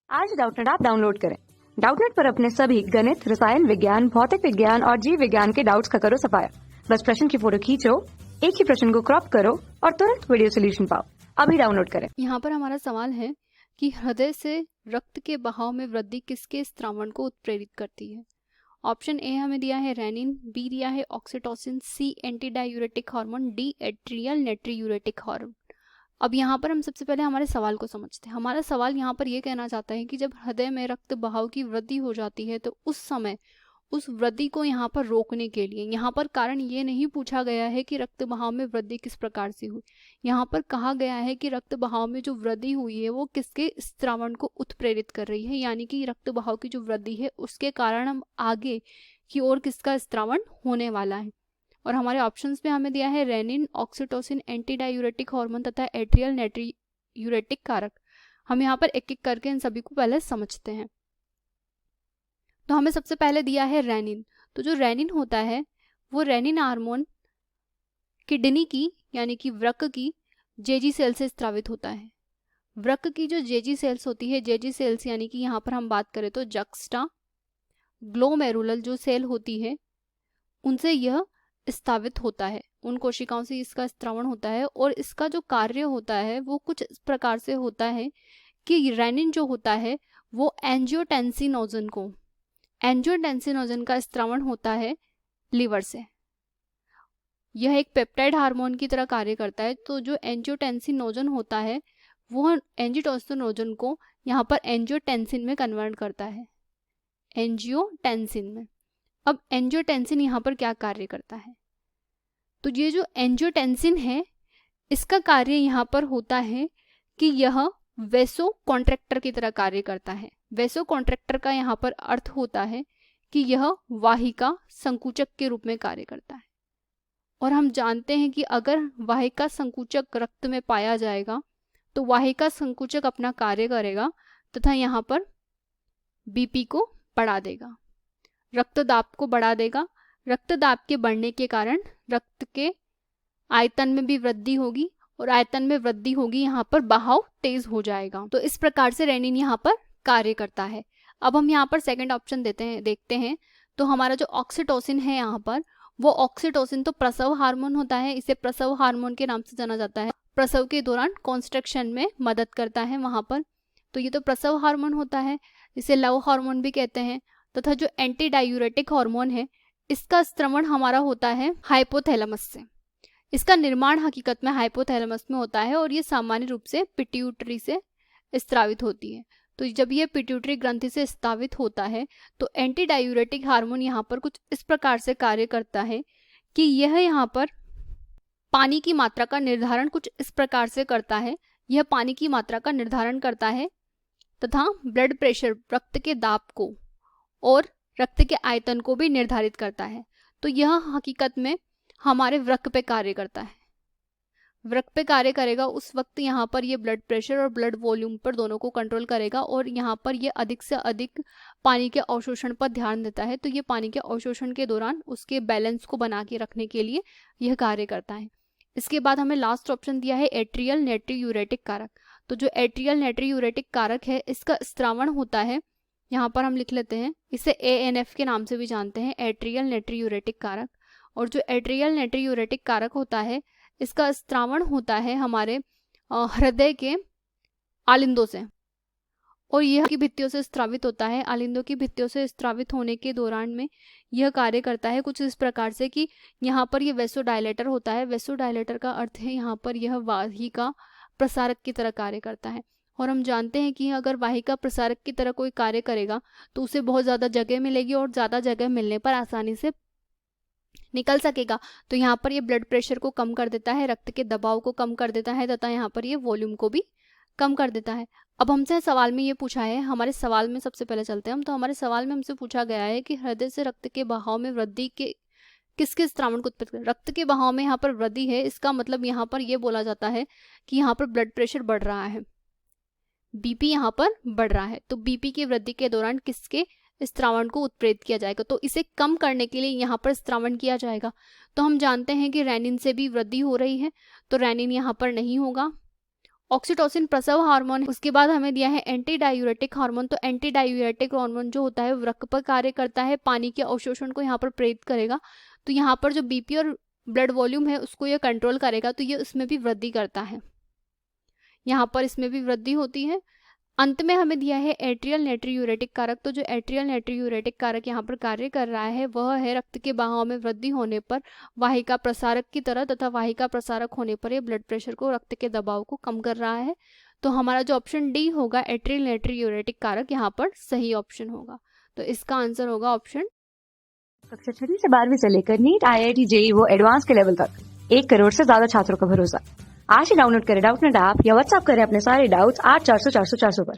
आज Doubtnut app download करें। Doubtnut पर अपने सभी गणित, रसायन विज्ञान, भौतिक विज्ञान और जीव विज्ञान के डाउट्स का करो सफाया। बस प्रश्न की फोटो खींचो, एक ही प्रश्न को क्रॉप करो और तुरंत वीडियो सोल्यूशन पाओ। अभी डाउनलोड करें। यहाँ पर हमारा सवाल है कि हृदय से रक्त के बहाव में वृद्धि किसके स्त्रावण को उत्प्रेरित करती है। ऑप्शन ए हमें दिया है रेनिन, बी दिया है oxytocin, C anti diuretic hormone, D atrial natriuretic hormone. अब यहाँ पर हम सबसे पहले हमारे सवाल को समझते हैं। हमारा सवाल यहाँ पर यह कहना चाहता है कि जब हृदय में रक्त बहाव की वृद्धि हो जाती है तो उस समय उस वृद्धि को यहाँ पर रोकने के लिए, यहाँ पर कारण ये नहीं पूछा गया है कि रक्त बहाव में वृद्धि किस प्रकार से हुई। यहाँ पर कहा गया है कि रक्त बहाव में जो वृद्धि हुई है वो किसके स्त्रावण को उत्प्रेरित कर रही है, यानी कि रक्त बहाव की जो वृद्धि है उसके कारण हम आगे की ओर किसका स्त्रावण होने वाला है। और हमारे ऑप्शंस में हमें दिया है renin, oxytocin, anti diuretic hormone तथा एट्रियल नाइट्रियूरेटिक कारक। हम यहाँ पर एक एक करके इन सभी को पहले समझते हैं। तो हमें सबसे पहले दिया है रेनिन। तो जो रेनिन होता है वो रेनिन हार्मोन किडनी की यानी कि वृक्क की जेजी सेल से स्त्रावित होता है। वृक्क की जो जेजी सेल्स होती है, जेजी सेल्स यानी कि यहाँ पर हम बात करें तो जक्स्टा ग्लोमेरुलर जो सेल होती है उनसे यह स्त्रावित होता है, उन कोशिकाओं से इसका स्त्रावण होता है। और इसका जो कार्य होता है वो कुछ इस प्रकार से होता है कि रेनिन जो होता है वो एंजियोटेंसिनोजन का स्त्रावण होता है लीवर से। यह एक पेप्टाइड हार्मोन की तरह कार्य करता है। तो जो एंजियोटेंसिनोजन होता है वो एंजियोटेंसिनोजन को यहाँ पर एंजियोटेंसिन में कन्वर्ट करता है, एंजियोटेंसिन में। अब एंजियोटेंसिन यहाँ पर क्या कार्य करता है, तो ये जो एंजियोटेंसिन है इसका कार्य यहाँ पर होता है कि यह वेसो कॉन्ट्रैक्टर की तरह कार्य करता है। वेसो कॉन्ट्रैक्टर का यहाँ पर अर्थ होता है कि यह वाहिका संकुचक के रूप में कार्य करता है। और हम जानते हैं कि अगर वाहिका संकुचक रक्त में पाया जाएगा तो वाहिका संकुचक अपना कार्य करेगा तथा यहाँ पर बीपी को बढ़ा देगा, रक्तदाब को बढ़ा देगा। रक्तदाब के बढ़ने के कारण रक्त के आयतन में भी वृद्धि होगी और आयतन में वृद्धि होगी, यहाँ पर बहाव तेज हो जाएगा। तो इस प्रकार से रेनिन यहाँ पर कार्य करता है। अब हम यहाँ पर सेकंड ऑप्शन देखते हैं। तो हमारा जो ऑक्सीटोसिन है यहाँ पर, वो ऑक्सीटोसिन तो प्रसव हार्मोन होता है, इसे प्रसव हार्मोन के नाम से जाना जाता है। प्रसव के दौरान कॉन्स्ट्रक्शन में मदद करता है वहाँ पर। तो ये तो प्रसव हार्मोन होता है, इसे लव हार्मोन भी कहते हैं। तथा जो एंटी डायूरेटिक हार्मोन है इसका स्त्रवण हमारा होता है हाइपोथैलेमस से। इसका निर्माण हकीकत में हाइपोथैलेमस में होता है और ये सामान्य रूप से पिट्यूटरी से स्त्रावित होती है। तो जब ये पिट्यूटरी ग्रंथि से स्त्रावित होता है तो एंटी डायूरेटिक हार्मोन यहाँ पर कुछ इस प्रकार से कार्य करता है कि यह यहाँ पर पानी की मात्रा का निर्धारण कुछ इस प्रकार से करता है। यह पानी की मात्रा का निर्धारण करता है तथा ब्लड प्रेशर, रक्त के दाब को और रक्त के आयतन को भी निर्धारित करता है। तो यह हकीकत में हमारे वृक्क पे कार्य करता है। वृक्क पे कार्य करेगा उस वक्त यहाँ पर ये ब्लड प्रेशर और ब्लड वॉल्यूम पर दोनों को कंट्रोल करेगा और यहाँ पर ये अधिक से अधिक पानी के अवशोषण पर ध्यान देता है। तो ये पानी के अवशोषण के दौरान उसके बैलेंस को बना के रखने के लिए यह कार्य करता है। इसके बाद हमें लास्ट ऑप्शन दिया है एट्रियल नाइट्रियूरेटिक कारक। तो जो एट्रियल नाइट्रियूरेटिक कारक है इसका स्त्रावण होता है, यहाँ पर हम लिख लेते हैं, इसे ANF के नाम से भी जानते हैं, एट्रियल नाइट्रियूरेटिक कारक। और जो एट्रियल नाइट्रियूरेटिक कारक होता है इसका स्त्रावण होता है हमारे हृदय के आलिंदों से और यह की भित्तियों से स्त्रावित होता है। आलिंदों की भित्तियों से स्त्रावित होने के दौरान में यह कार्य करता है कुछ इस प्रकार से कि यहाँ पर यह वेसोडायलेटर होता है। वेसोडायलेटर का अर्थ है यहाँ पर यह वाहिका प्रसारक की तरह कार्य करता है। और हम जानते हैं कि अगर वाहिका प्रसारक की तरह कोई कार्य करेगा तो उसे बहुत ज़्यादा जगह मिलेगी और ज़्यादा जगह मिलने पर आसानी से निकल सकेगा। तो यहाँ पर ये ब्लड प्रेशर को कम कर देता है, रक्त के दबाव को कम कर देता है तथा यहाँ पर ये वॉल्यूम को भी कम कर देता है। अब हमसे सवाल में ये पूछा है, हमारे सवाल में सबसे पहले चलते हैं हम। तो हमारे सवाल में हमसे पूछा गया है कि हृदय से रक्त के बहाव में वृद्धि के किसके स्त्रावण को उत्पन्न कर। रक्त के बहाव में यहाँ पर वृद्धि है, इसका मतलब यहाँ पर यह बोला जाता है कि यहाँ पर ब्लड प्रेशर बढ़ रहा है, बीपी यहाँ पर बढ़ रहा है। तो बीपी की वृद्धि के दौरान किसके स्त्रावण को उत्प्रेरित किया जाएगा, तो इसे कम करने के लिए यहाँ पर स्त्रावण किया जाएगा। तो हम जानते हैं कि रेनिन से भी वृद्धि हो रही है, तो रेनिन यहाँ पर नहीं होगा ऑक्सीटोसिन प्रसव हार्मोन, उसके बाद हमें दिया है एंटी डायूरेटिक हार्मोन। तो एंटी डायूरेटिक हार्मोन जो होता है वृक्क पर कार्य करता है, पानी के अवशोषण को यहाँ पर प्रेरित करेगा। तो यहाँ पर जो बीपी और ब्लड वॉल्यूम है उसको ये कंट्रोल करेगा, तो ये उसमें भी वृद्धि करता है, यहाँ पर इसमें भी वृद्धि होती है। अंत में हमें दिया है एट्रियल नाइट्रोयूरेटिक कारक। तो जो एट्रियल नाइट्रोयूरेटिक कारक यहाँ पर कार्य कर रहा है वह है रक्त के बहाव में वृद्धि होने पर वाहिका प्रसारक की तरह, तथा वाहिका प्रसारक होने पर यह ब्लड प्रेशर को, रक्त के दबाव को कम कर रहा है। तो हमारा जो ऑप्शन डी होगा एट्रियल नाइट्रोयूरेटिक कारक यहाँ पर सही ऑप्शन होगा। तो इसका आंसर होगा ऑप्शन। कक्षा 6 से 12वीं से लेकर नीट, IIT, JEE वो एडवांस के लेवल तक 1 करोड़ से ज्यादा छात्रों का भरोसा। आज ही डाउनलोड करें डाउटनेट ऐप या व्हाट्सएप करें अपने सारे डाउट्स 8400 400 400 पर।